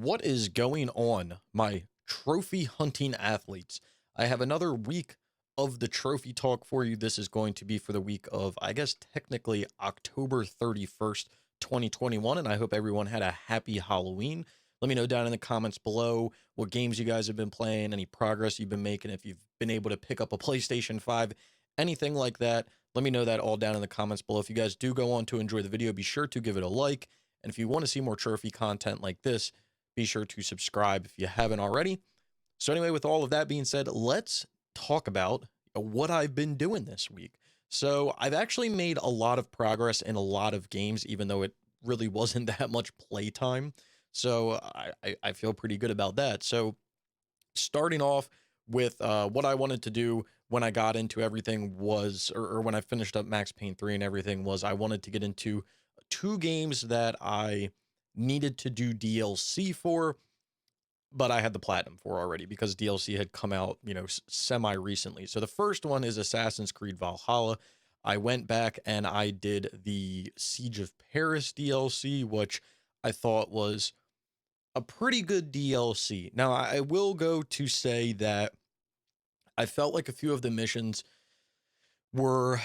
What is going on, my trophy hunting athletes? I have another week of the trophy talk for you. This is going to be for the week of, I guess, technically October 31st, 2021. And I hope everyone had a happy Halloween. Let me know down in the comments below what games you guys have been playing, any progress you've been making, if you've been able to pick up a PlayStation 5, anything like that. Let me know that all down in the comments below. If you guys do go on to enjoy the video, be sure to give it a like. And if you want to see more trophy content like this, be sure to subscribe if you haven't already. So anyway, with all of that being said, let's talk about what I've been doing this week. So I've actually made a lot of progress in a lot of games, even though it really wasn't that much playtime. So I feel pretty good about that. So starting off with what I wanted to do when I got into everything was, or when I finished up Max Payne 3 and everything, was I wanted to get into two games that I needed to do DLC for, but I had the platinum for already because DLC had come out, semi recently. So the first one is Assassin's Creed Valhalla. I went back and I did the Siege of Paris DLC, which I thought was a pretty good DLC. Now, I will go to say that I felt like a few of the missions were,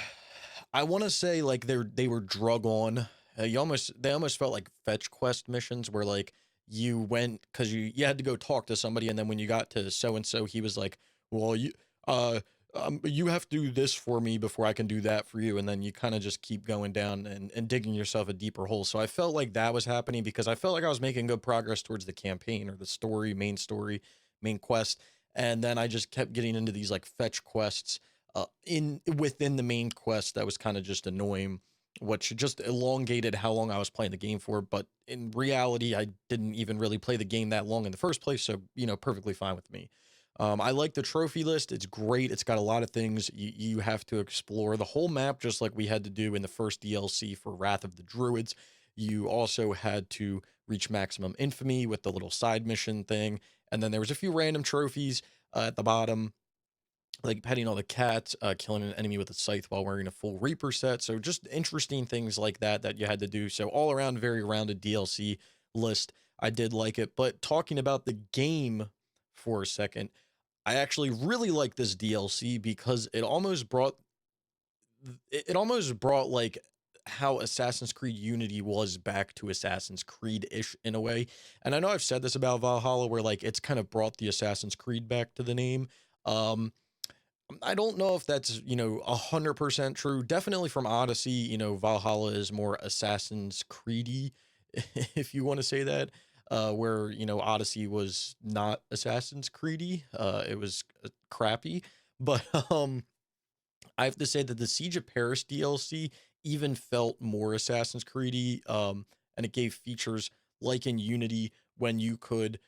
I want to say, like they were drug on. They almost felt like fetch quest missions where like you went because you had to go talk to somebody, and then when you got to so and so, he was like, well, you have to do this for me before I can do that for you, and then you kind of just keep going down and digging yourself a deeper hole. So I felt like that was happening because I felt like I was making good progress towards the campaign or the story, main quest, and then I just kept getting into these like fetch quests within the main quest that was kind of just annoying, which just elongated how long I was playing the game for. But in reality, I didn't even really play the game that long in the first place, so perfectly fine with me. I like the trophy list. It's great. It's got a lot of things you have to explore the whole map, just like we had to do in the first DLC for Wrath of the Druids. You also had to reach maximum infamy with the little side mission thing, and then there was a few random trophies at the bottom, like petting all the cats, killing an enemy with a scythe while wearing a full Reaper set. So just interesting things like that you had to do. So all around, very rounded DLC list. I did like it. But talking about the game for a second, I actually really like this DLC because it almost brought like how Assassin's Creed Unity was back to Assassin's Creed-ish in a way. And I know I've said this about Valhalla, where like it's kind of brought the Assassin's Creed back to the name. I don't know if that's, 100% true. Definitely from Odyssey, Valhalla is more Assassin's Creedy, if you want to say that, where, Odyssey was not Assassin's Creedy. It was crappy. But I have to say that the Siege of Paris DLC even felt more Assassin's Creedy, and it gave features like in Unity when you could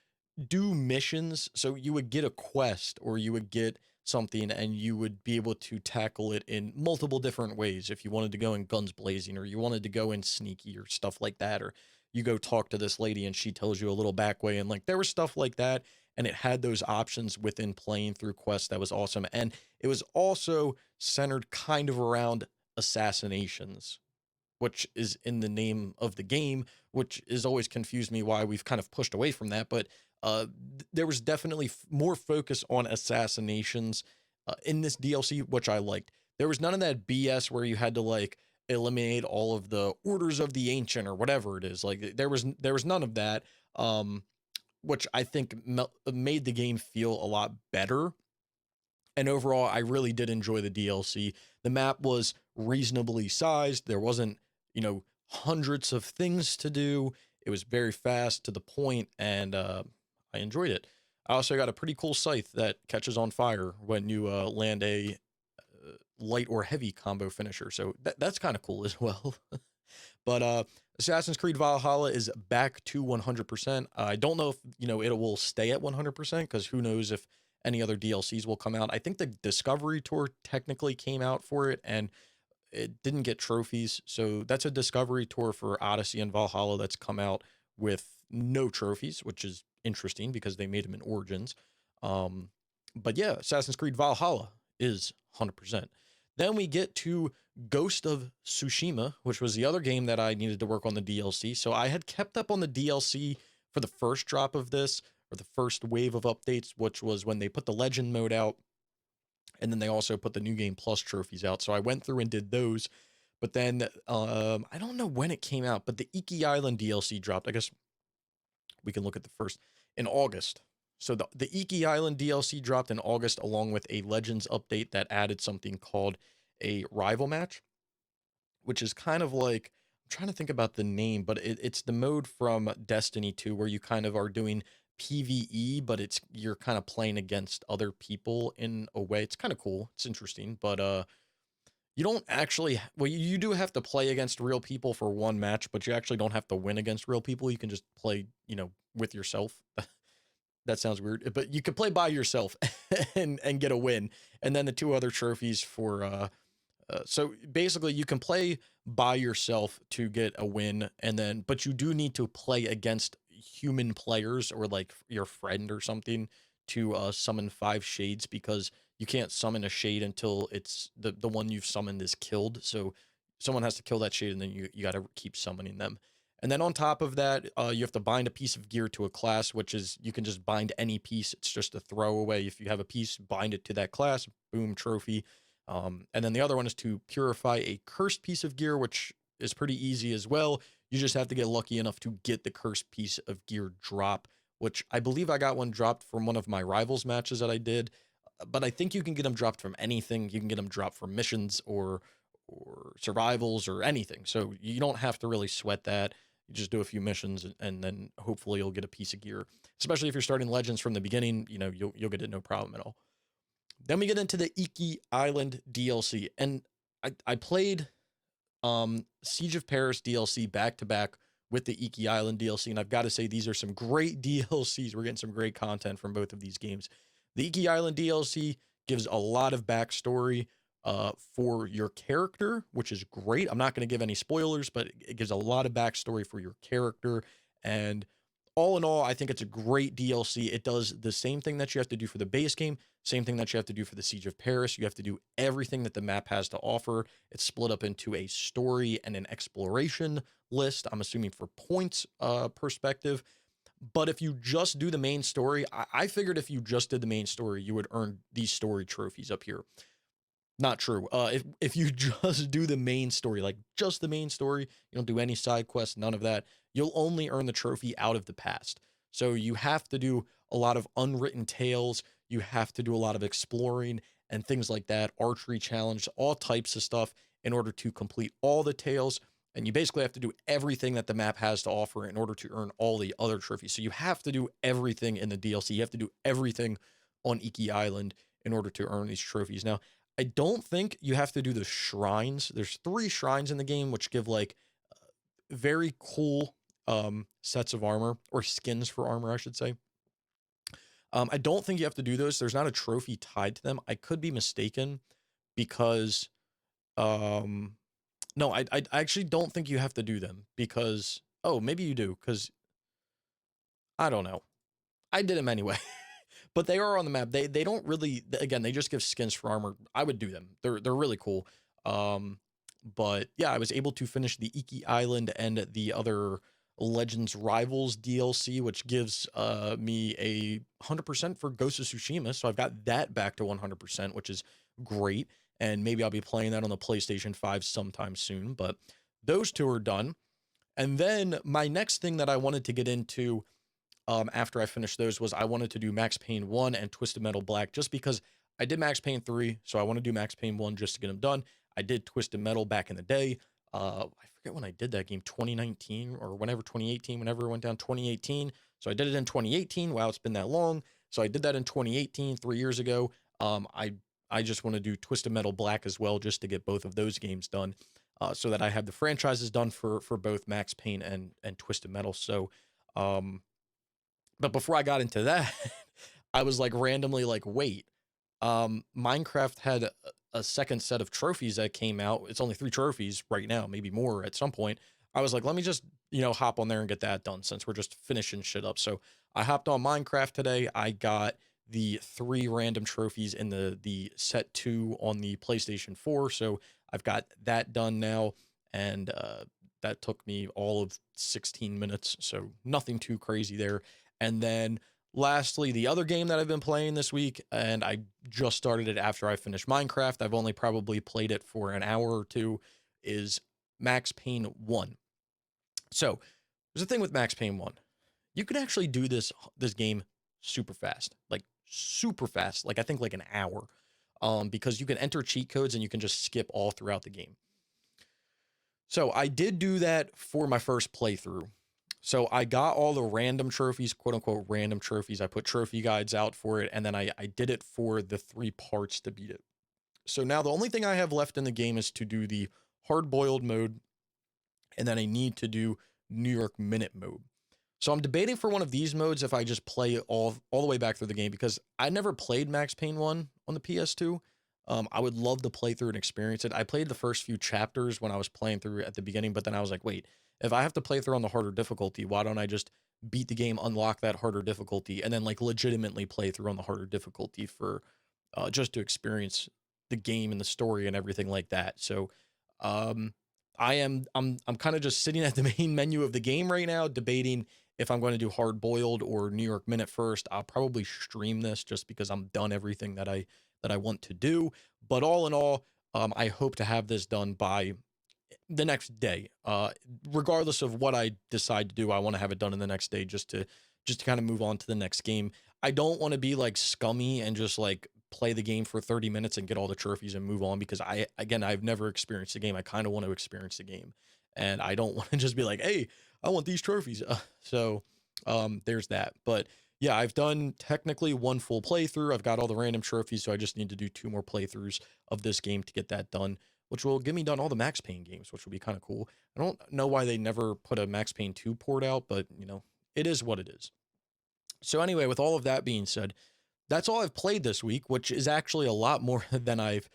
do missions. So you would get a quest or you would get something and you would be able to tackle it in multiple different ways. If you wanted to go in guns blazing, or you wanted to go in sneaky or stuff like that, or you go talk to this lady and she tells you a little back way, and like there was stuff like that, and it had those options within playing through quests. That was awesome. And it was also centered kind of around assassinations, which is in the name of the game, which has always confused me why we've kind of pushed away from that. But there was definitely more focus on assassinations in this DLC, which I liked. There was none of that BS where you had to like eliminate all of the orders of the ancient or whatever it is. Like there was none of that, which I think made the game feel a lot better. And overall, I really did enjoy the DLC. The map was reasonably sized. There wasn't, hundreds of things to do. It was very fast, to the point, and I enjoyed it. I also got a pretty cool scythe that catches on fire when you land a light or heavy combo finisher. So that's kind of cool as well. But Assassin's Creed Valhalla is back to 100%. I don't know if, it will stay at 100%, because who knows if any other DLCs will come out. I think the Discovery Tour technically came out for it, and it didn't get trophies. So that's a Discovery Tour for Odyssey and Valhalla that's come out with no trophies, which is interesting because they made them in Origins. But yeah, Assassin's Creed Valhalla is 100%. Then we get to Ghost of Tsushima, which was the other game that I needed to work on the DLC. So I had kept up on the DLC for the first drop of this, or the first wave of updates, which was when they put the legend mode out, and then they also put the New Game Plus trophies out. So I went through and did those. But then I don't know when it came out, but the Iki Island DLC dropped. I guess we can look at the first in August. So the Iki Island DLC dropped in August, along with a Legends update that added something called a rival match, which is kind of like, I'm trying to think about the name, but it's the mode from Destiny 2 where you kind of are doing PvE, but you're kind of playing against other people in a way. It's kind of cool. It's interesting, but you don't actually, well, you do have to play against real people for one match, but you actually don't have to win against real people. You can just play, with yourself. That sounds weird, but you could play by yourself and get a win. And then the two other trophies for, so basically you can play by yourself to get a win, but you do need to play against human players or like your friend or something to summon 5 shades, because you can't summon a shade until it's the one you've summoned is killed. So someone has to kill that shade, and then you got to keep summoning them. And then on top of that, you have to bind a piece of gear to a class, which is, you can just bind any piece. It's just a throwaway. If you have a piece, bind it to that class, boom, trophy. And then the other one is to purify a cursed piece of gear, which is pretty easy as well. You just have to get lucky enough to get the cursed piece of gear drop, which I believe I got one dropped from one of my rivals matches that I did. But I think you can get them dropped from anything. You can get them dropped from missions or survivals or anything. So you don't have to really sweat that. You just do a few missions, and then hopefully you'll get a piece of gear. Especially if you're starting Legends from the beginning, you'll get it no problem at all. Then we get into the Iki Island DLC, and I played Siege of Paris DLC back to back with the Iki Island DLC, and I've got to say, these are some great DLCs. We're getting some great content from both of these games. The Iki Island DLC gives a lot of backstory for your character, which is great. I'm not going to give any spoilers, but it gives a lot of backstory for your character. And all in all, I think it's a great DLC. It does the same thing that you have to do for the base game, same thing that you have to do for the Siege of Paris. You have to do everything that the map has to offer. It's split up into a story and an exploration list, I'm assuming for points perspective. But if you just do the main story, I figured if you just did the main story, you would earn these story trophies up here. Not true. If you just do the main story, like just the main story, you don't do any side quests, none of that, you'll only earn the trophy out of the past. So you have to do a lot of unwritten tales. You have to do a lot of exploring and things like that, archery challenge, all types of stuff in order to complete all the tales. And you basically have to do everything that the map has to offer in order to earn all the other trophies. So you have to do everything in the DLC. You have to do everything on Iki Island in order to earn these trophies. Now, I don't think you have to do the shrines. There's 3 shrines in the game, which give like very cool sets of armor, or skins for armor, I should say. I don't think you have to do those. There's not a trophy tied to them. I could be mistaken, because no, I actually don't think you have to do them, because, oh, maybe you do, because I don't know. I did them anyway. But they are on the map. They don't really, again, they just give skins for armor. I would do them. They're really cool. But yeah, I was able to finish the Iki Island and the other Legends Rivals DLC, which gives me a 100% for Ghost of Tsushima. So I've got that back to 100%, which is great. And maybe I'll be playing that on the PlayStation 5 sometime soon. But those 2 are done. And then my next thing that I wanted to get into after I finished those was, I wanted to do Max Payne 1 and Twisted Metal Black, just because I did Max Payne 3, so I want to do Max Payne 1 just to get them done. I did Twisted Metal back in the day. I forget when I did that game, 2019 or whenever, 2018, whenever it went down, 2018. So I did it in 2018. Wow, it's been that long. So I did that in 2018, 3 years ago. I just want to do Twisted Metal Black as well, just to get both of those games done, so that I have the franchises done for both Max Payne and Twisted Metal. So, but before I got into that, I was like randomly like, wait, Minecraft had a second set of trophies that came out. It's only 3 trophies right now, maybe more at some point. I was like, let me just, hop on there and get that done, since we're just finishing shit up. So I hopped on Minecraft today. I got the 3 random trophies in the set 2 on the PlayStation 4. So I've got that done now. And that took me all of 16 minutes, so nothing too crazy there. And then lastly, the other game that I've been playing this week, and I just started it after I finished Minecraft, I've only probably played it for an hour or two, is Max Payne 1. So there's a thing with Max Payne 1. You can actually do this game super fast, like super fast, like I think like an hour, because you can enter cheat codes and you can just skip all throughout the game. So I did do that for my first playthrough. So I got all the random trophies, quote unquote random trophies. I put trophy guides out for it, and then I did it for the 3 parts to beat it. So now the only thing I have left in the game is to do the hard-boiled mode, and then I need to do New York Minute mode. So I'm debating for one of these modes if I just play all the way back through the game, because I never played Max Payne 1 on the PS2. I would love to play through and experience it. I played the first few chapters when I was playing through at the beginning, but then I was like, wait, if I have to play through on the harder difficulty, why don't I just beat the game, unlock that harder difficulty, and then like legitimately play through on the harder difficulty for just to experience the game and the story and everything like that. So I'm kind of just sitting at the main menu of the game right now, debating if I'm going to do hard boiled or New York Minute first. I'll probably stream this just because I'm done everything that I want to do. But all in all, I hope to have this done by the next day. Regardless of what I decide to do, I want to have it done in the next day just to kind of move on to the next game. I don't want to be like scummy and just like play the game for 30 minutes and get all the trophies and move on, because I've never experienced the game. I kind of want to experience the game, and I don't want to just be like, hey, I want these trophies. So there's that. But yeah, I've done technically 1 full playthrough. I've got all the random trophies, so I just need to do 2 more playthroughs of this game to get that done, which will get me done all the Max Payne games, which will be kind of cool. I don't know why they never put a Max Payne 2 port out, but it is what it is. So anyway, with all of that being said, that's all I've played this week, which is actually a lot more than I've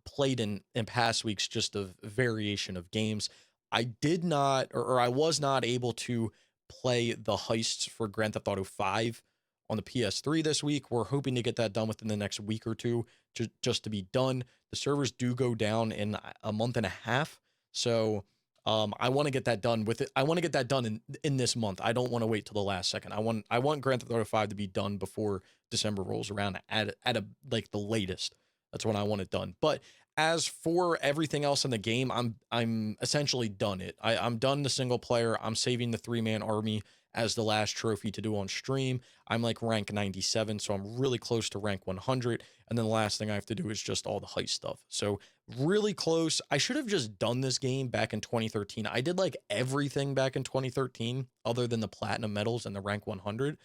played in past weeks, just a variation of games. I did not, or I was not able to play the heists for Grand Theft Auto 5 on the PS3 this week. We're hoping to get that done within the next week or two, just to be done. The servers do go down in a month and a half, so I want to get that done with it. I want to get that done in this month. I don't want to wait till the last second. I want Grand Theft Auto 5 to be done before December rolls around at like the latest. That's when I want it done. But as for everything else in the game, I'm essentially done it. I'm done the single player. I'm saving the 3-man army as the last trophy to do on stream. I'm like rank 97, so I'm really close to rank 100. And then the last thing I have to do is just all the heist stuff. So really close. I should have just done this game back in 2013. I did like everything back in 2013 other than the platinum medals and the rank 100.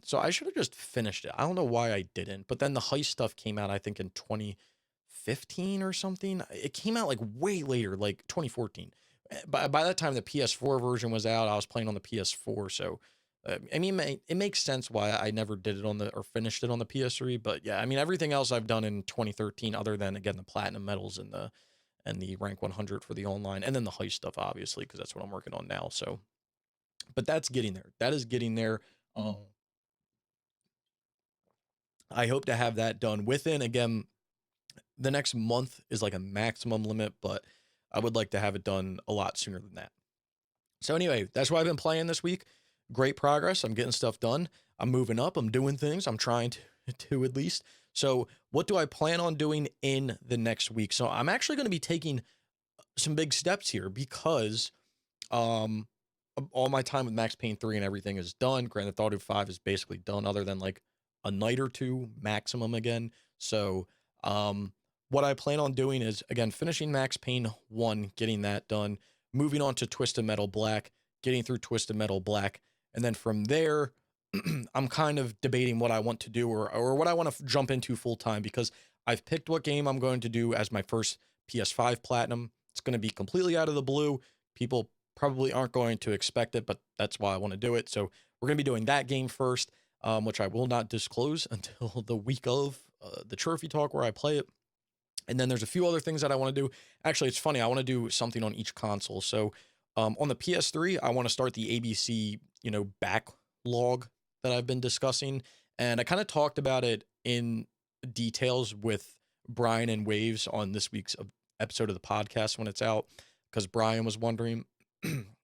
So I should have just finished it. I don't know why I didn't, but then the heist stuff came out, I think in 2015 or something. It came out like way later, like 2014. By that time, the PS4 version was out. I was playing on the PS4, so I mean, it makes sense why I never did it or finished it on the PS3. But yeah, I mean, everything else I've done in 2013, other than again the platinum medals and the rank 100 for the online, and then the heist stuff, obviously, because that's what I'm working on now. So, but that's getting there. That is getting there. I hope to have that done within, again, the next month is like a maximum limit, but I would like to have it done a lot sooner than that. So anyway, that's what I've been playing this week. Great progress. I'm getting stuff done. I'm moving up. I'm doing things. I'm trying to at least. So what do I plan on doing in the next week? So I'm actually going to be taking some big steps here, because all my time with Max Payne 3 and everything is done. Grand Theft Auto 5 is basically done, other than like a night or two maximum again. So what I plan on doing is, again, finishing Max Payne 1, getting that done, moving on to Twisted Metal Black, getting through Twisted Metal Black, and then from there, I'm kind of debating what I want to do, or what I want to jump into full time, because I've picked what game I'm going to do as my first PS5 Platinum. It's going to be completely out of the blue. People probably aren't going to expect it, but that's why I want to do it. So we're going to be doing that game first, which I will not disclose until the week of the trophy talk where I play it. And then there's a few other things that I want to do. Actually, it's funny. I want to do something on each console. So on the PS3, I want to start the ABC, backlog that I've been discussing. And I kind of talked about it in details with Brian and Waves on this week's episode of the podcast when it's out, because Brian was wondering.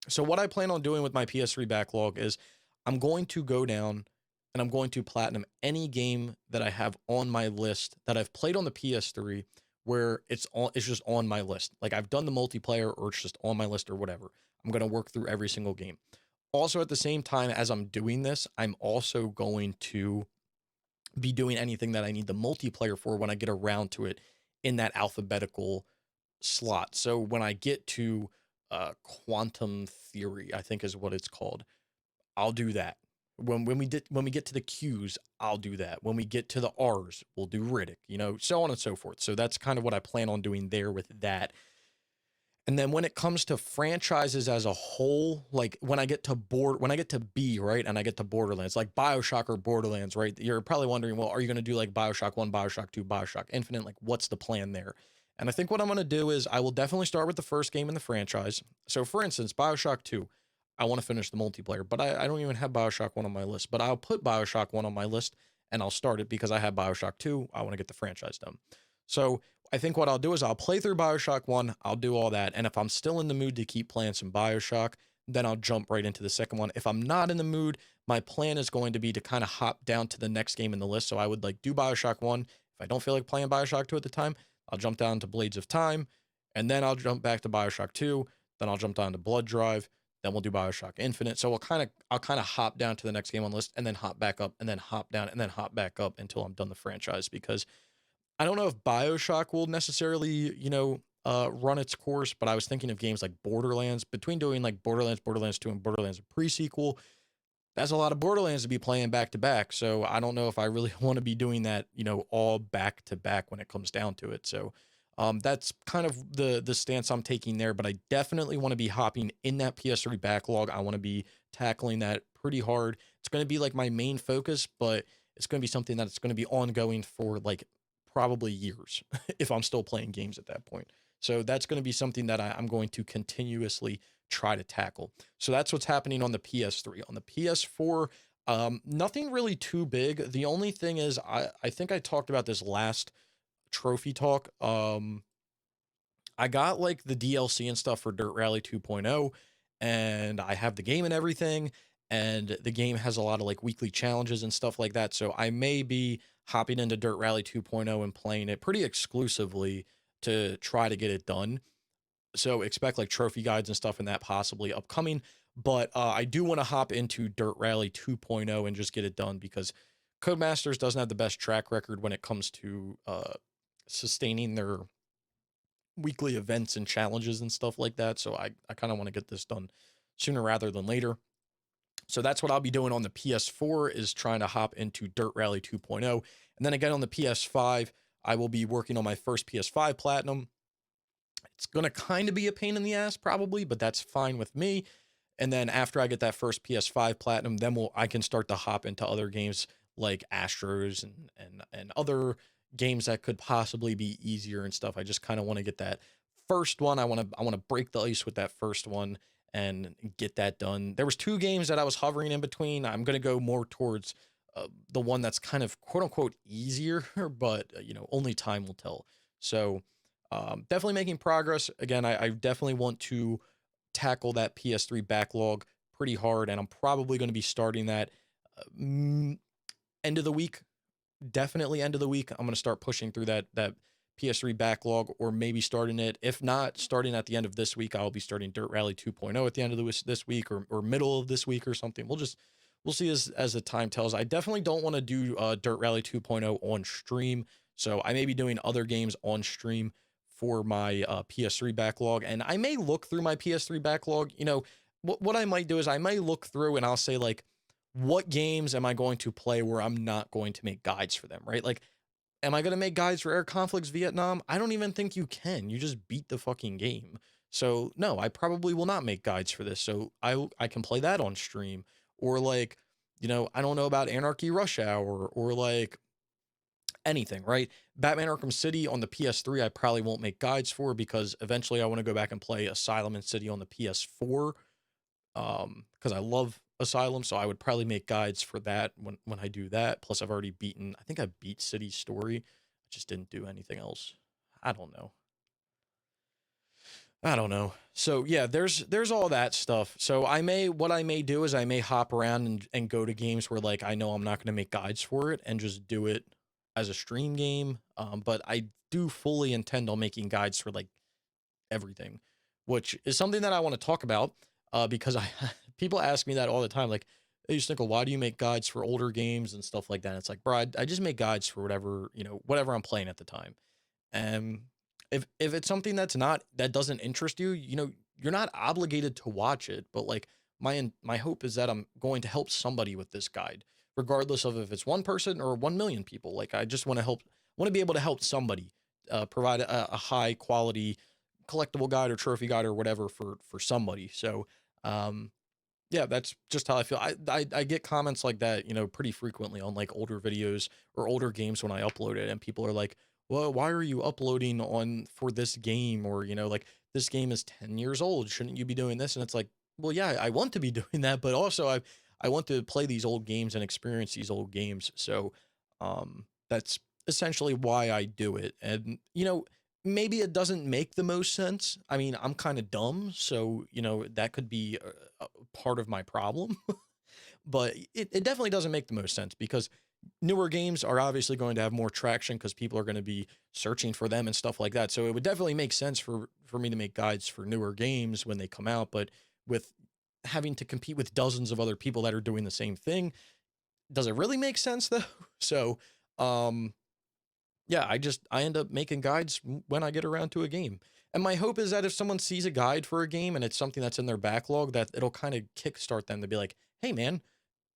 So what I plan on doing with my PS3 backlog is I'm going to go down and I'm going to platinum any game that I have on my list that I've played on the PS3 where it's just on my list. Like I've done the multiplayer or it's just on my list or whatever. I'm going to work through every single game. Also at the same time as I'm doing this, I'm also going to be doing anything that I need the multiplayer for when I get around to it in that alphabetical slot. So when I get to quantum theory, I think is what it's called, I'll do that. When we get to the Q's, I'll do that. When we get to the R's, we'll do Riddick, so on and so forth. So that's kind of what I plan on doing there with that. And then when it comes to franchises as a whole, like when I get to B, right, and I get to Borderlands, like BioShock or Borderlands, right? You're probably wondering, well, are you going to do like BioShock 1, BioShock 2, BioShock Infinite? Like what's the plan there? And I think what I'm going to do is I will definitely start with the first game in the franchise. So for instance, BioShock 2, I want to finish the multiplayer, but I don't even have BioShock 1 on my list, but I'll put BioShock 1 on my list and I'll start it because I have BioShock 2. I want to get the franchise done. So I think what I'll do is I'll play through BioShock 1, I'll do all that, and if I'm still in the mood to keep playing some BioShock, then I'll jump right into the second one. If I'm not in the mood, my plan is going to be to kind of hop down to the next game in the list. So I would like do BioShock 1. If I don't feel like playing BioShock 2 at the time, I'll jump down to Blades of Time, and then I'll jump back to BioShock 2, then I'll jump down to Blood Drive, then we'll do BioShock Infinite. So I'll kind of hop down to the next game on the list and then hop back up and then hop down and then hop back up until I'm done the franchise, because I don't know if BioShock will necessarily, run its course, but I was thinking of games like Borderlands. Between doing like Borderlands, Borderlands 2, and Borderlands pre-sequel, that's a lot of Borderlands to be playing back to back. So I don't know if I really want to be doing that, all back to back when it comes down to it. So that's kind of the stance I'm taking there. But I definitely want to be hopping in that PS3 backlog. I want to be tackling that pretty hard. It's going to be like my main focus, but it's going to be something that's going to be ongoing for like probably years if I'm still playing games at that point. So that's going to be something that I'm going to continuously try to tackle. So that's what's happening on the PS3. On the PS4, nothing really too big. The only thing is, I think I talked about this last trophy talk. I got like the DLC and stuff for Dirt Rally 2.0, and I have the game and everything. And the game has a lot of like weekly challenges and stuff like that. So I may be hopping into Dirt Rally 2.0 and playing it pretty exclusively to try to get it done. So expect like trophy guides and stuff and that possibly upcoming. But I do want to hop into Dirt Rally 2.0 and just get it done because Codemasters doesn't have the best track record when it comes to sustaining their weekly events and challenges and stuff like that. So I kind of want to get this done sooner rather than later. So that's what I'll be doing on the PS4, is trying to hop into Dirt Rally 2.0. And then again on the PS5, I will be working on my first PS5 Platinum. It's going to kind of be a pain in the ass probably, but that's fine with me. And then after I get that first PS5 Platinum, then I can start to hop into other games like Astros and other games that could possibly be easier and stuff. I just kind of want to get that first one. I want to break the ice with that first one and get that done. There was two games that I was hovering in between. I'm going to go more towards the one that's kind of quote unquote easier, but only time will tell. So definitely making progress. Again, I definitely want to tackle that PS3 backlog pretty hard, and I'm probably going to be starting that end of the week. Definitely end of the week. I'm going to start pushing through that PS3 backlog, or maybe starting it. If not, starting at the end of this week, I'll be starting Dirt Rally 2.0 at the end of this week, or middle of this week or something. We'll see as the time tells. I definitely don't want to do Dirt Rally 2.0 on stream, so I may be doing other games on stream for my PS3 backlog, and I may look through my PS3 backlog. What I might do is I might look through and I'll say like, what games am I going to play where I'm not going to make guides for them, right? Like, am I going to make guides for Air Conflicts Vietnam? I don't even think you can. You just beat the fucking game. So no, I probably will not make guides for this. So I can play that on stream, or like, I don't know about Anarchy Rush Hour or like anything, right? Batman Arkham City on the PS3, I probably won't make guides for, because eventually I want to go back and play Asylum and City on the PS4. Because I love Asylum, so I would probably make guides for that when I do that. Plus, I think I beat City Story. I just didn't do anything else. I don't know. I don't know. So yeah, there's all that stuff. So what I may do is I may hop around and go to games where like I know I'm not going to make guides for it and just do it as a stream game. But I do fully intend on making guides for like everything, which is something that I want to talk about. Because I people ask me that all the time, like, "Hey, Snickel, why do you make guides for older games and stuff like that?" And it's like, bro, I just make guides for whatever whatever I'm playing at the time. And if it's something that doesn't interest you, you're not obligated to watch it. But like my hope is that I'm going to help somebody with this guide, regardless of if it's one person or 1 million people. Like I just want to be able to help somebody, provide a high quality collectible guide or trophy guide or whatever for somebody. So um, yeah, that's just how I feel. I get comments like that, pretty frequently on like older videos or older games when I upload it, and people are like, "Well, why are you uploading on for this game?" Or like this game is 10 years old. Shouldn't you be doing this? And it's like, well, yeah, I want to be doing that, but also I want to play these old games and experience these old games. So that's essentially why I do it. And maybe it doesn't make the most sense. I mean, I'm kind of dumb, so that could be part of my problem. But it definitely doesn't make the most sense because newer games are obviously going to have more traction because people are going to be searching for them and stuff like that. So it would definitely make sense for me to make guides for newer games when they come out. But with having to compete with dozens of other people that are doing the same thing, does it really make sense though? So um yeah, I end up making guides when I get around to a game. And my hope is that if someone sees a guide for a game and it's something that's in their backlog, that it'll kind of kickstart them to be like, "Hey man,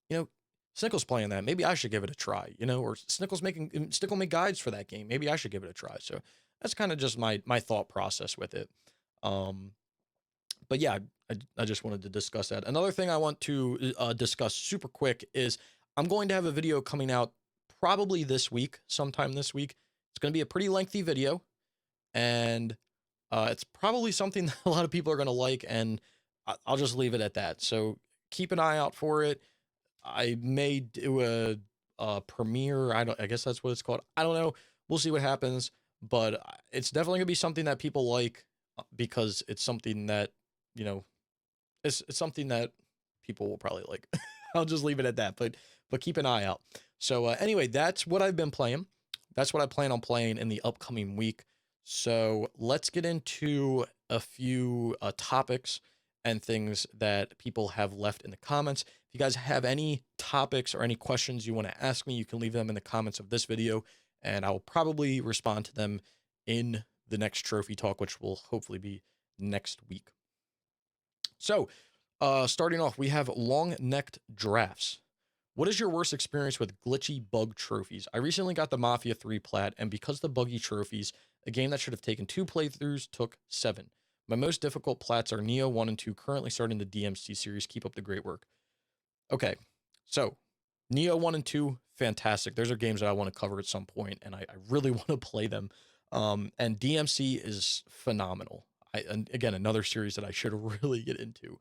you know, Snickle's playing that. Maybe I should give it a try." Or Snickle make guides for that game. Maybe I should give it a try. So that's kind of just my thought process with it. Um, but yeah, I just wanted to discuss that. Another thing I want to discuss super quick is I'm going to have a video coming out probably this week, sometime this week. It's going to be a pretty lengthy video, and it's probably something that a lot of people are going to like, and I'll just leave it at that. So keep an eye out for it. I may do a premiere. I guess that's what it's called. I don't know. We'll see what happens, but it's definitely gonna be something that people like, because it's something that you know it's something that people will probably like. I'll just leave it at that. But keep an eye out. So anyway, that's what I've been playing. That's what I plan on playing in the upcoming week. So let's get into a few topics and things that people have left in the comments. If you guys have any topics or any questions you want to ask me, you can leave them in the comments of this video, and I'll probably respond to them in the next trophy talk, which will hopefully be next week. So, starting off, we have long-necked drafts. What is your worst experience with glitchy bug trophies? I recently got the Mafia 3 plat, and because the buggy trophies, a game that should have taken 2 playthroughs took 7. My most difficult plats are Neo 1 and 2, currently starting the DMC series. Keep up the great work. Okay, so Neo 1 and 2, fantastic. Those are games that I want to cover at some point, and I really want to play them. And DMC is phenomenal. And again, another series that I should really get into.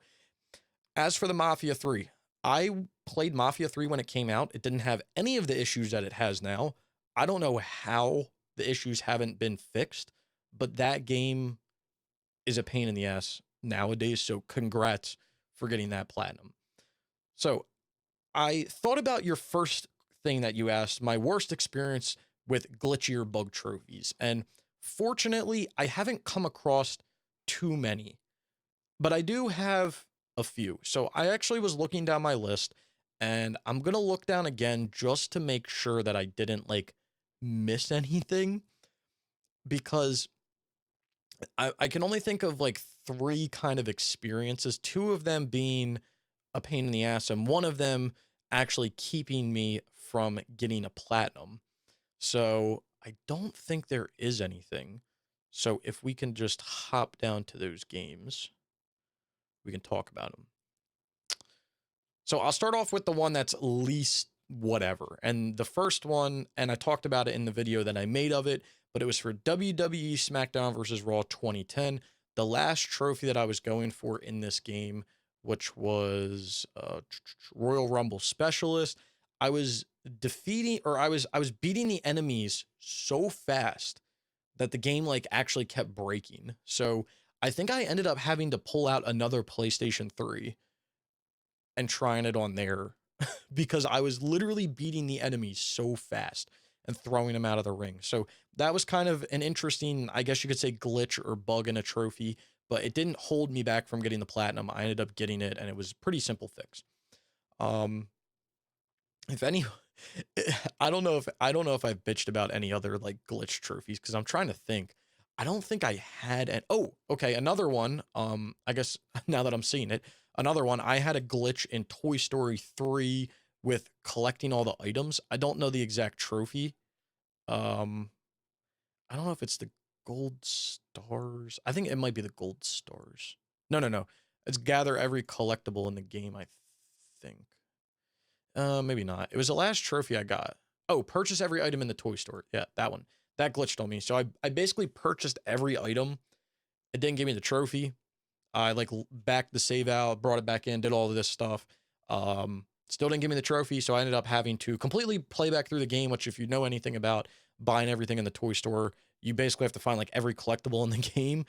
As for the Mafia 3, I played Mafia 3 when it came out. It didn't have any of the issues that it has now. I don't know how the issues haven't been fixed, but that game is a pain in the ass nowadays. So congrats for getting that platinum. So I thought about your first thing that you asked, my worst experience with glitchier bug trophies. And fortunately, I haven't come across too many, but I do have a few. So I actually was looking down my list, and I'm going to look down again just to make sure that I didn't like miss anything, because I can only think of like 3 kind of experiences, 2 of them being a pain in the ass, and one of them actually keeping me from getting a platinum. So I don't think there is anything. So if we can just hop down to those games, we can talk about them. So I'll start off with the one that's least whatever. And the first one, and I talked about it in the video that I made of it, but it was for WWE Smackdown versus Raw 2010. The last trophy that I was going for in this game, which was Royal Rumble Specialist. I was I was beating the enemies so fast that the game like actually kept breaking. So I think I ended up having to pull out another PlayStation 3 and trying it on there because I was literally beating the enemies so fast and throwing them out of the ring. So that was kind of an interesting, I guess you could say, glitch or bug in a trophy, but it didn't hold me back from getting the platinum. I ended up getting it, and it was a pretty simple fix. If any, I don't know if I've bitched about any other like glitch trophies because I'm trying to think. I don't think I had an. Oh, okay, another one. I guess now that I'm seeing it, another one. I had a glitch in Toy Story 3 with collecting all the items. I don't know the exact trophy. Um, I don't know if it's the gold stars. I think it might be the gold stars. No, no, no. It's gather every collectible in the game, I think. Maybe not. It was the last trophy I got. Oh, purchase every item in the toy store. Yeah, that one. That glitched on me. So I basically purchased every item. It didn't give me the trophy. I like backed the save out, brought it back in, did all of this stuff. Still didn't give me the trophy, so I ended up having to completely play back through the game, which if you know anything about buying everything in the toy store, you basically have to find like every collectible in the game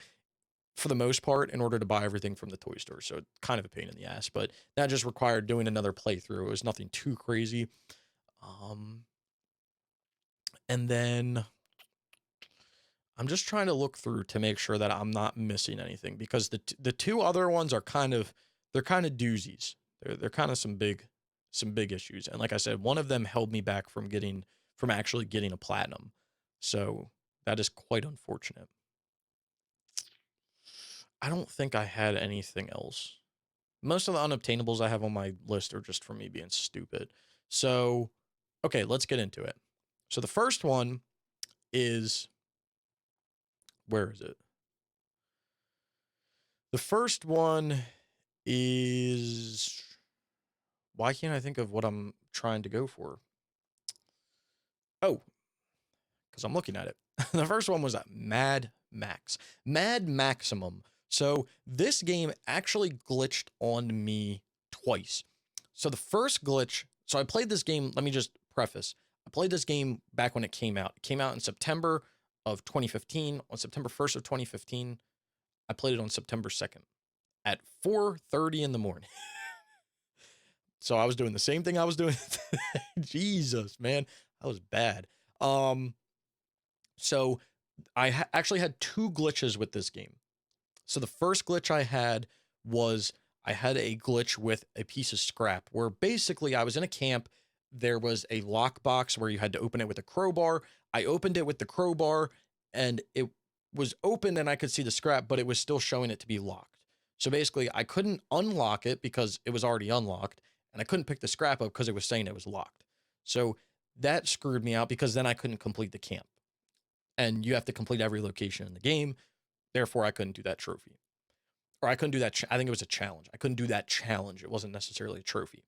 for the most part in order to buy everything from the toy store. So it's kind of a pain in the ass, but that just required doing another playthrough. It was nothing too crazy. And then I'm just trying to look through to make sure that I'm not missing anything because the two other ones are they're kind of doozies. They're kind of some big issues. And like I said, one of them held me back from actually getting a platinum. So that is quite unfortunate. I don't think I had anything else. Most of the unobtainables I have on my list are just for me being stupid. So, okay, let's get into it. So the first one is, where is it? The first one is, why can't I think of what I'm trying to go for? Oh, because I'm looking at it. The first one was Mad Max. Mad Maximum. So this game actually glitched on me twice. So the first glitch, so I played this game, let me just preface. I played this game back when it came out. It came out in September of 2015. On September 1st of 2015, I played it on September 2nd at 4:30 in the morning. So I was doing the same thing I was doing today. Jesus, man, that was bad. So I actually had two glitches with this game. So the first glitch I had was I had a glitch with a piece of scrap where basically I was in a camp. There was a lockbox where you had to open it with a crowbar. I opened it with the crowbar and it was open and I could see the scrap, but it was still showing it to be locked. So basically I couldn't unlock it because it was already unlocked, and I couldn't pick the scrap up because it was saying it was locked. So that screwed me out because then I couldn't complete the camp. And you have to complete every location in the game. Therefore, I couldn't do that trophy. Or I couldn't do that. I think it was a challenge. I couldn't do that challenge. It wasn't necessarily a trophy.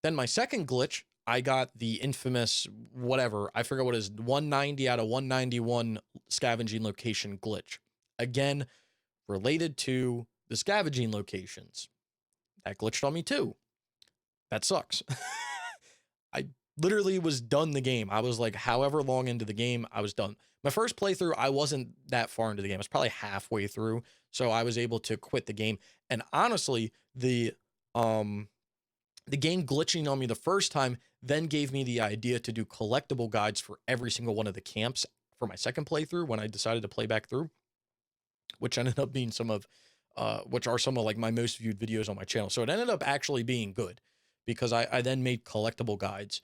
Then my second glitch, I got the infamous whatever. I forget what it is. 190 out of 191 scavenging location glitch. Again, related to the scavenging locations. That glitched on me too. That sucks. I literally was done the game. I was like, however long into the game, I was done. My first playthrough, I wasn't that far into the game. I was probably halfway through, so I was able to quit the game. And honestly, the game glitching on me the first time then gave me the idea to do collectible guides for every single one of the camps for my second playthrough when I decided to play back through, which ended up being which are some of like my most viewed videos on my channel. So it ended up actually being good because I then made collectible guides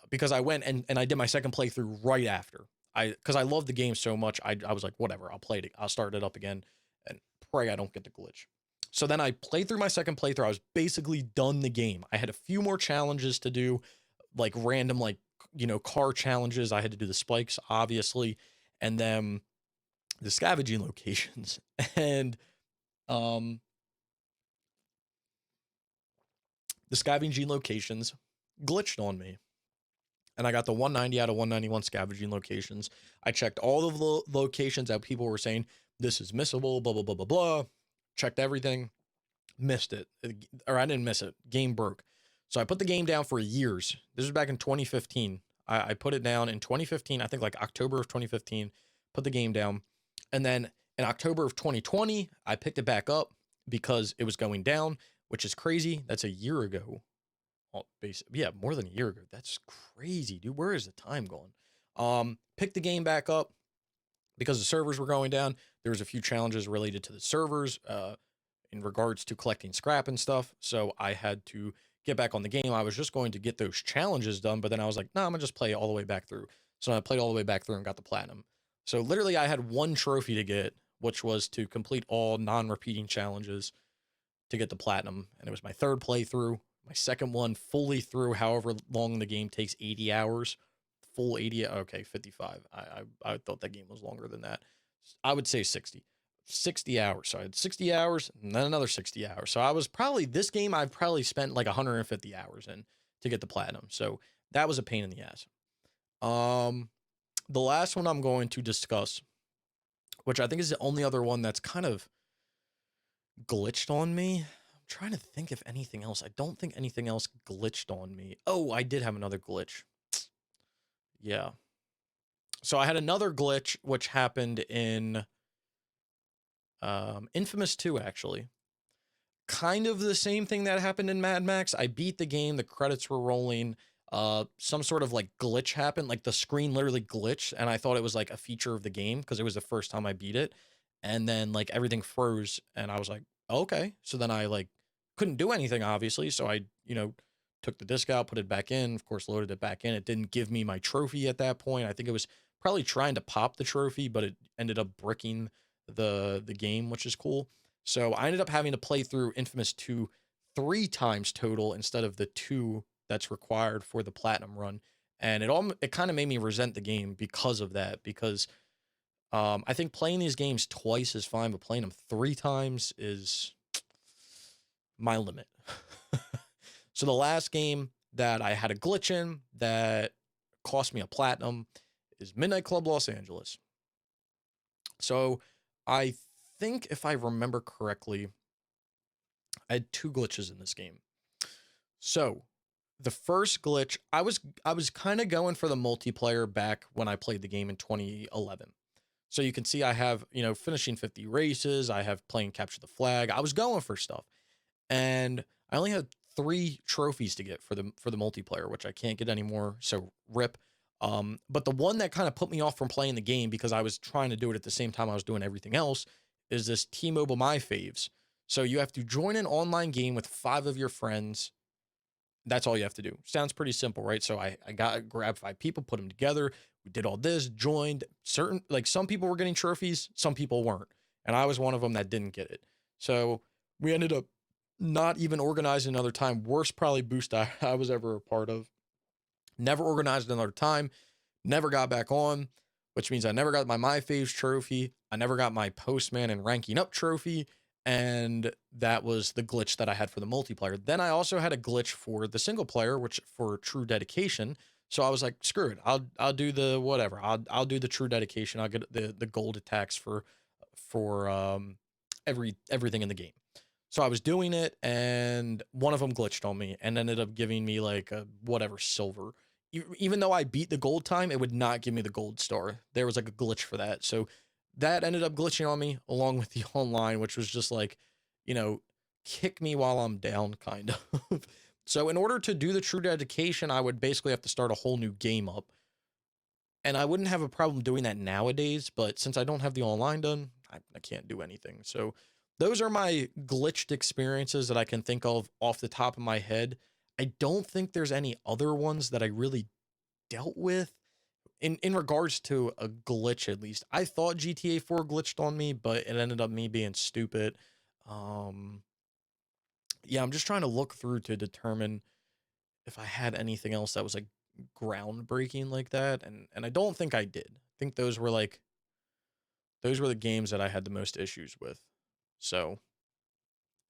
because I went and I did my second playthrough right after. Because I love the game so much, I was like, whatever, I'll play it. I'll start it up again and pray I don't get the glitch. So then I played through my second playthrough. I was basically done the game. I had a few more challenges to do, like random, like, car challenges. I had to do the spikes, obviously, and then the scavenging locations. And the scavenging locations glitched on me. And I got the 190 out of 191 scavenging locations. I checked all of the locations that people were saying, this is missable, blah, blah, blah, blah, blah. Checked everything, missed it. Or I didn't miss it. Game broke. So I put the game down for years. This was back in 2015. I put it down in 2015, I think like October of 2015, put the game down. And then In October of 2020, I picked it back up because it was going down, which is crazy. That's a year ago. Well, yeah, more than a year ago. That's crazy, dude. Where is the time going? Picked the game back up because the servers were going down. There was a few challenges related to the servers in regards to collecting scrap and stuff. So I had to get back on the game. I was just going to get those challenges done, but then I was like, no, I'm gonna just play all the way back through. So I played all the way back through and got the platinum. So literally I had one trophy to get, which was to complete all non-repeating challenges to get the platinum. And it was my third playthrough. My second one fully through, however long the game takes, 80 hours. Full 80, okay, 55. I thought that game was longer than that. I would say 60. 60 hours. So I had 60 hours and then another 60 hours. So I was probably, this game I've probably spent like 150 hours in to get the platinum. So that was a pain in the ass. The last one I'm going to discuss, which I think is the only other one that's kind of glitched on me. I'm trying to think if anything else. I don't think anything else glitched on me. Oh, I did have another glitch. Yeah. So I had another glitch which happened in Infamous 2, actually. Kind of the same thing that happened in Mad Max. I beat the game, the credits were rolling. Some sort of like glitch happened, like the screen literally glitched, and I thought it was like a feature of the game because it was the first time I beat it. And then like everything froze, and I was like, okay. So then I like couldn't do anything, obviously. So I, took the disc out, put it back in, of course, loaded it back in. It didn't give me my trophy at that point. I think it was probably trying to pop the trophy, but it ended up bricking the game, which is cool. So I ended up having to play through Infamous 2 3 times total instead of the 2 that's required for the platinum run. And it kind of made me resent the game because of that, because I think playing these games twice is fine, but playing them 3 times is my limit. So the last game that I had a glitch in that cost me a platinum is Midnight Club Los Angeles. So I think if I remember correctly, I had 2 glitches in this game. So the first glitch, I was kind of going for the multiplayer back when I played the game in 2011. So you can see I have, finishing 50 races. I have playing Capture the Flag. I was going for stuff. And I only had 3 trophies to get for the multiplayer, which I can't get anymore. So rip. But the one that kind of put me off from playing the game, because I was trying to do it at the same time I was doing everything else, is this T-Mobile My Faves. So you have to join an online game with 5 of your friends. That's all you have to do. Sounds pretty simple, right? So I grabbed 5 people, put them together. We did all this, joined some people were getting trophies, some people weren't. And I was one of them that didn't get it. So we ended up not even organizing another time. Worst probably boost I was ever a part of. Never organized another time. Never got back on, which means I never got my Faves trophy. I never got my Postman and Ranking Up trophy. And that was the glitch that I had for the multiplayer. Then I also had a glitch for the single player, which for True Dedication. So I was like, screw it. I'll do the whatever. I'll do the True Dedication. I'll get the gold attacks for everything in the game. So I was doing it, and one of them glitched on me and ended up giving me like a whatever silver. Even though I beat the gold time, it would not give me the gold star. There was like a glitch for that. So that ended up glitching on me along with the online, which was just like, kick me while I'm down kind of. So in order to do the True Dedication, I would basically have to start a whole new game up. And I wouldn't have a problem doing that nowadays, but since I don't have the online done, I can't do anything. So those are my glitched experiences that I can think of off the top of my head. I don't think there's any other ones that I really dealt with in regards to a glitch, at least. I thought GTA 4 glitched on me, but it ended up me being stupid. Yeah, I'm just trying to look through to determine if I had anything else that was like groundbreaking like that, and I don't think I did. I think those were the games that I had the most issues with. So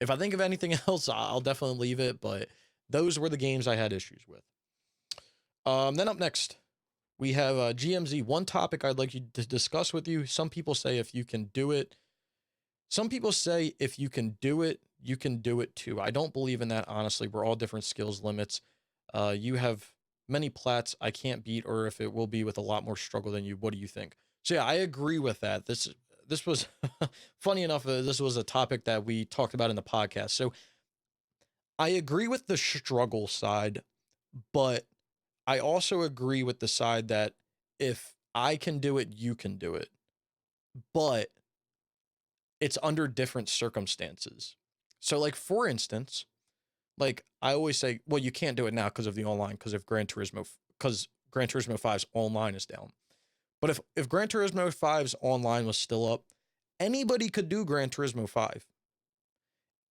if I think of anything else, I'll definitely leave it, but those were the games I had issues with. Then up next, we have GMZ. One topic I'd like you to discuss with you. Some people say if you can do it. Some people say if you can do it, you can do it too. I don't believe in that, honestly. We're all different skills limits. You have many plats I can't beat, or if it will be with a lot more struggle than you. What do you think? So yeah, I agree with that. this was funny enough. This was a topic that we talked about in the podcast. So I agree with the struggle side, but I also agree with the side that if I can do it, you can do it. But it's under different circumstances. So, like, for instance, like I always say, well, you can't do it now because of the online, because Gran Turismo 5's online is down. But if Gran Turismo 5's online was still up, anybody could do Gran Turismo 5.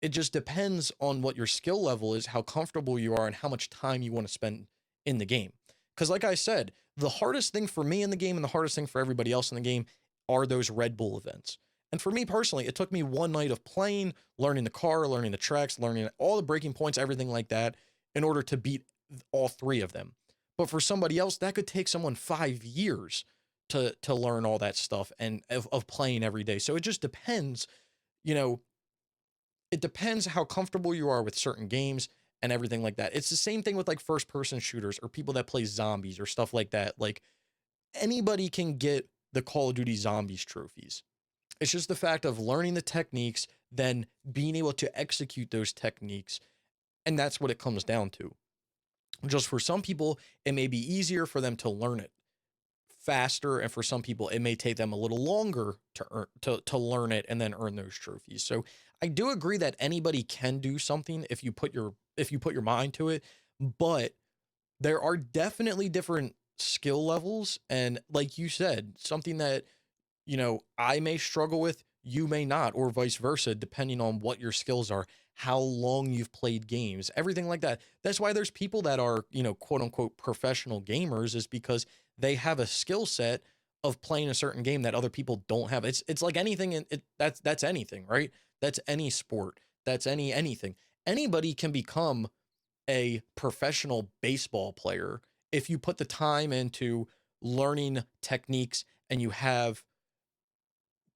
It just depends on what your skill level is, how comfortable you are, and how much time you want to spend in the game. Because, like I said, the hardest thing for me in the game and the hardest thing for everybody else in the game are those Red Bull events. And for me personally, it took me one night of playing, learning the car, learning the tracks, learning all the breaking points, everything like that, in order to beat all three of them. But for somebody else, that could take someone 5 years to learn all that stuff and of playing every day. So it just depends, you know, it depends how comfortable you are with certain games and everything like that. It's the same thing with like first person shooters or people that play zombies or stuff like that. Like anybody can get the Call of Duty Zombies trophies. It's just the fact of learning the techniques, then being able to execute those techniques. And that's what it comes down to. Just for some people, it may be easier for them to learn it faster, and for some people it may take them a little longer to learn it and then earn those trophies. So I do agree that anybody can do something if you put your mind to it, but there are definitely different skill levels, and like you said, something that I may struggle with, you may not, or vice versa, depending on what your skills are, how long you've played games, everything like that. That's why there's people that are, quote unquote professional gamers, is because they have a skill set of playing a certain game that other people don't have. It's like anything, that's anything, right? That's any sport. That's anything. Anybody can become a professional baseball player if you put the time into learning techniques and you have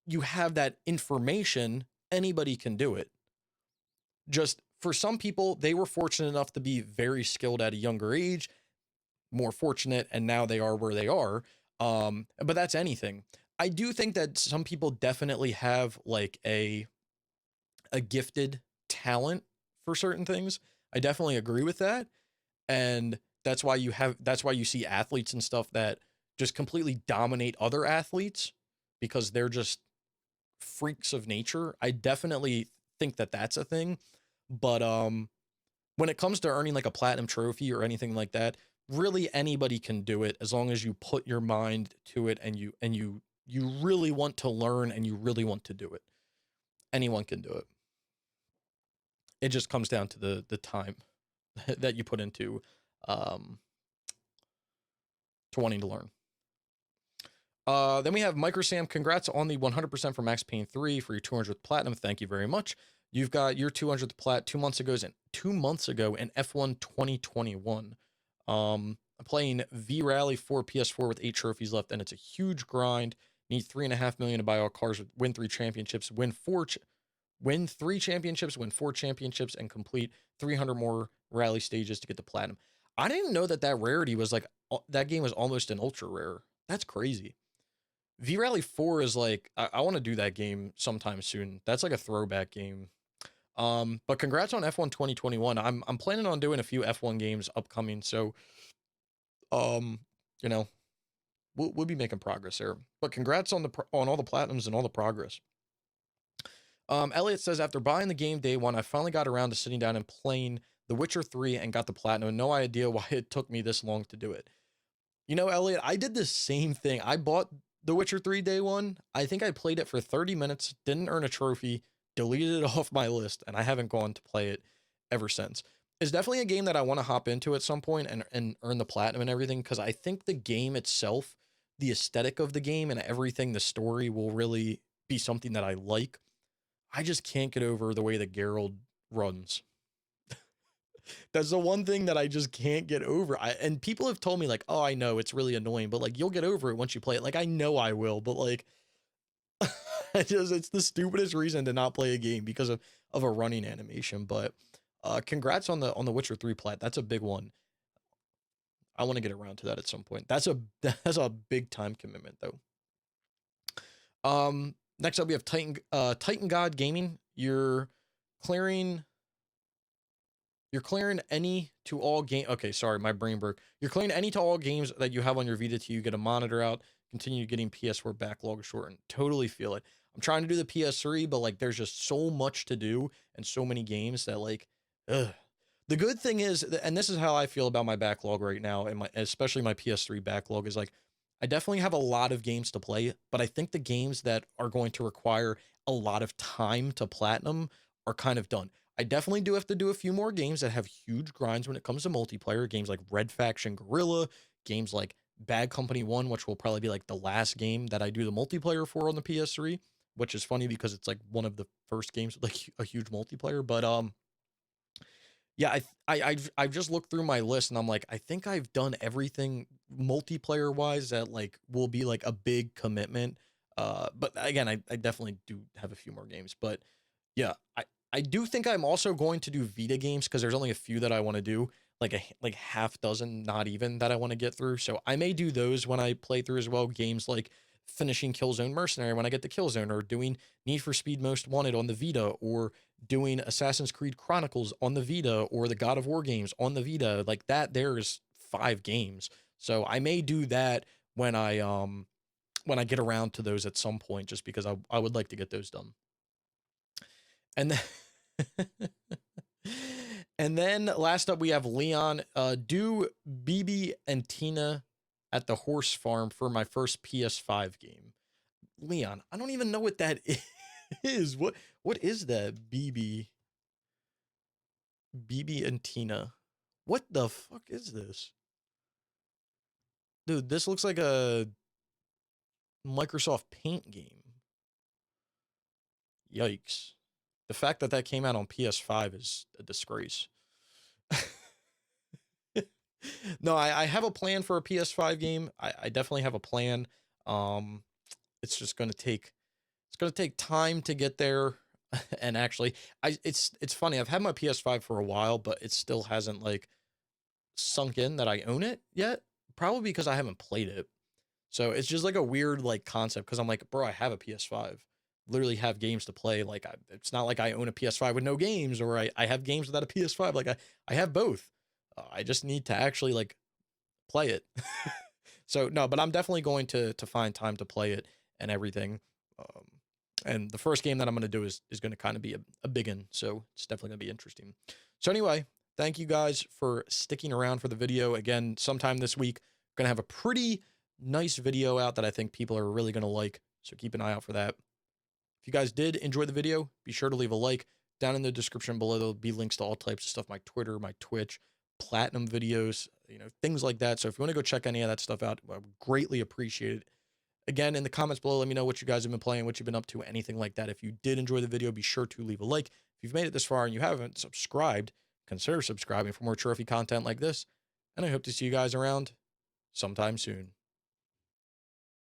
that information. Anybody can do it. Just for some people, they were fortunate enough to be very skilled at a younger age, more fortunate, and now they are where they are. But that's anything. I do think that some people definitely have like a gifted talent for certain things. I definitely agree with that. And that's why you see athletes and stuff that just completely dominate other athletes because they're just freaks of nature. I definitely think that that's a thing. But when it comes to earning like a platinum trophy or anything like that, really anybody can do it as long as you put your mind to it and you really want to learn and you really want to do it. Anyone can do it. It just comes down to the time that you put into to wanting to learn. Then we have Micro Sam. Congrats on the 100% for Max Payne 3 for your 200th platinum. Thank you very much. You've got your 200th plat 2 months ago in F1 2021. I'm playing V Rally 4 PS4 with 8 trophies left, and it's a huge grind. Need 3.5 million to buy all cars, win 3 championships, win 3 championships, win 4 championships, and complete 300 more rally stages to get the platinum. I didn't know that rarity was like, that game was almost an ultra rare. That's crazy. V Rally 4 is like, I want to do that game sometime soon. That's like a throwback game. But congrats on F1 2021. I'm planning on doing a few F1 games upcoming, so you know, we'll be making progress there. But congrats on all the platinums and all the progress. Elliot says, after buying the game day one, I finally got around to sitting down and playing The Witcher 3 and got the platinum. No idea why it took me this long to do it. Elliot, I did the same thing. I bought The Witcher 3 day one. I think I played it for 30 minutes, didn't earn a trophy, deleted it off my list, and I haven't gone to play it ever since. It's definitely a game that I want to hop into at some point and earn the platinum and everything, because I think the game itself, the aesthetic of the game and everything, the story will really be something that I like. I just can't get over the way that Geralt runs. That's the one thing that I just can't get over. And people have told me like, oh, I know it's really annoying, but like, you'll get over it once you play it. Like, I know I will, but like, it's the stupidest reason to not play a game because of a running animation. But congrats on the Witcher 3 plat. That's a big one. I want to get around to that at some point. That's a big time commitment though. Next up, we have Titan God Gaming. You're clearing any to all game. Okay, sorry, my brain broke. You're clearing any to all games that you have on your Vita till you get a monitor out. Continue getting PS4 backlog shortened. Totally feel it. I'm trying to do the PS3, but like there's just so much to do and so many games that like, ugh. The good thing is, and this is how I feel about my backlog right now, and especially my PS3 backlog is like, I definitely have a lot of games to play, but I think the games that are going to require a lot of time to platinum are kind of done. I definitely do have to do a few more games that have huge grinds when it comes to multiplayer. Games like Red Faction Guerrilla, games like Bad Company 1, which will probably be like the last game that I do the multiplayer for on the PS3, which is funny because it's like one of the first games with like a huge multiplayer. But yeah, I've just looked through my list and I'm like, I think I've done everything multiplayer wise that like will be like a big commitment. But again, I definitely do have a few more games, but yeah, I do think I'm also going to do Vita games because there's only a few that I want to do, like half dozen, not even, that I want to get through. So I may do those when I play through as well. Games like finishing Killzone Mercenary when I get to Killzone, or doing Need for Speed Most Wanted on the Vita, or doing Assassin's Creed Chronicles on the Vita, or the God of War games on the Vita. Like that, there's 5 games. So I may do that when I get around to those at some point, just because I would like to get those done. And then, and then last up we have Leon. Do BB and Tina at the horse farm for my first PS5 game. Leon, I don't even know what that is. What is that? BB and Tina. What the fuck is this? Dude, this looks like a Microsoft Paint game. Yikes. The fact that that came out on PS5 is a disgrace. No, I have a plan for a PS5 game. I definitely have a plan. It's just gonna take time to get there. And actually, it's funny. I've had my PS5 for a while, but it still hasn't like sunk in that I own it yet. Probably because I haven't played it. So it's just like a weird like concept, because I'm like, bro, I have a PS5. Literally have games to play. Like it's not like I own a PS5 with no games, or I have games without a PS5. Like I have both. I just need to actually like play it. So no, but I'm definitely going to find time to play it and everything. And the first game that I'm going to do is going to kind of be a big one. So it's definitely going to be interesting. So anyway, thank you guys for sticking around for the video. Again, sometime this week, I'm going to have a pretty nice video out that I think people are really going to like. So keep an eye out for that. If you guys did enjoy the video, be sure to leave a like. Down in the description below, there'll be links to all types of stuff, my Twitter, my Twitch, platinum videos, things like that. So if you want to go check any of that stuff out, I would greatly appreciate it. Again, in the comments below, let me know what you guys have been playing, what you've been up to, anything like that. If you did enjoy the video, be sure to leave a like. If you've made it this far and you haven't subscribed, consider subscribing for more trophy content like this. And I hope to see you guys around sometime soon.